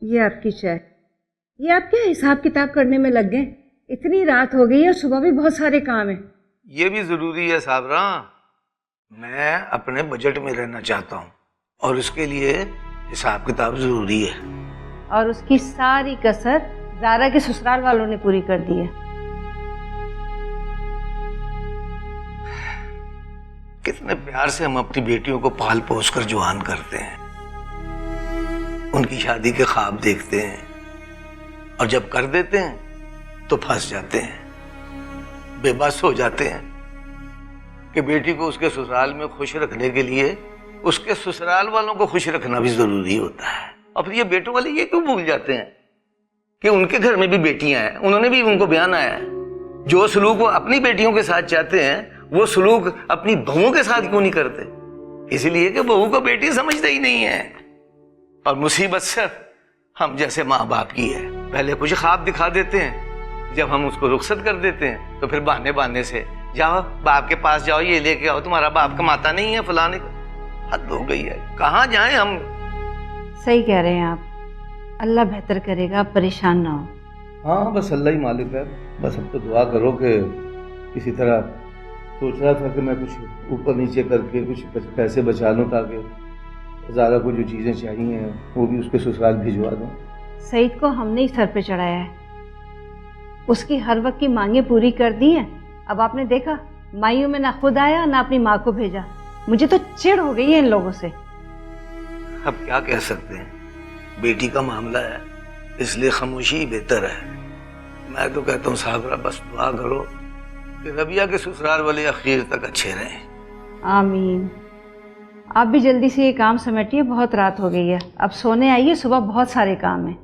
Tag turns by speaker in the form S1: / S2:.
S1: یہ آپ کی چائے. یہ آپ کیا حساب کتاب کرنے میں لگ گئے؟ اتنی رات ہو گئی ہے، صبح بھی بہت سارے کام ہیں.
S2: یہ بھی ضروری ہے صابرہ، میں اپنے بجٹ میں رہنا چاہتا ہوں اور اس کے لیے حساب کتاب ضروری ہے.
S1: اور اس کی ساری کسر زارا کے سسرال والوں نے پوری کر دی ہے.
S2: کتنے پیار سے ہم اپنی بیٹیوں کو پال پوس کر جوان کرتے ہیں، ان کی شادی کے خواب دیکھتے ہیں، اور جب کر دیتے ہیں تو پھنس جاتے ہیں، بے بس ہو جاتے ہیں کہ بیٹی کو اس کے سسرال میں خوش رکھنے کے لیے اس کے سسرال والوں کو خوش رکھنا بھی ضروری ہوتا ہے. اور پھر یہ بیٹوں والے یہ کیوں بھول جاتے ہیں کہ ان کے گھر میں بھی بیٹیاں ہیں، انہوں نے بھی ان کو بیان آیا ہے. جو سلوک وہ اپنی بیٹیوں کے ساتھ چاہتے ہیں وہ سلوک اپنی بہوؤں کے ساتھ کیوں نہیں کرتے؟ اسی لیے کہ بہو کو بیٹی سمجھتے ہی نہیں ہے. اور مصیبت صرف ہم جیسے ماں باپ کی ہے، پہلے کچھ خواب دکھا دیتے ہیں، جب ہم اس کو رخصت کر دیتے ہیں تو پھر بہانے سے جاؤ باپ کے پاس جاؤ، یہ لے کے آؤ، تمہارا باپ کماتا نہیں ہے فلانے. حد ہو گئی ہے، کہاں جائیں ہم.
S1: صحیح کہہ رہے ہیں آپ، اللہ بہتر کرے گا، آپ پریشان نہ ہو.
S3: ہاں بس اللہ ہی مالک ہے. بس اب تو دعا کرو کہ کسی طرح سوچ رہا تھا کہ میں کچھ اوپر نیچے کر کے کچھ پیسے بچا لوں تاکہ زارا کو جو چیزیں چاہیے ہیں وہ بھی اس کے سسرال بھجوا دوں.
S1: سعید کو ہم نے ہی سر پہ چڑھایا ہے، اس کی ہر وقت کی مانگیں پوری کر دی ہیں. اب آپ نے دیکھا مائیوں میں نہ خود آیا نہ اپنی ماں کو بھیجا. مجھے تو چڑ ہو گئی ہے ان لوگوں سے.
S2: اب کیا کہہ سکتے ہیں، بیٹی کا معاملہ ہے اس لیے خاموشی ہی بہتر ہے. میں تو کہتا ہوں صابرہ بس دعا کرو کہ ربیہ کے سسرال والے اخیر تک اچھے رہیں.
S1: آمین. آپ بھی جلدی سے یہ کام سمیٹیے، بہت رات ہو گئی ہے. اب سونے آئیے، صبح بہت سارے کام ہیں.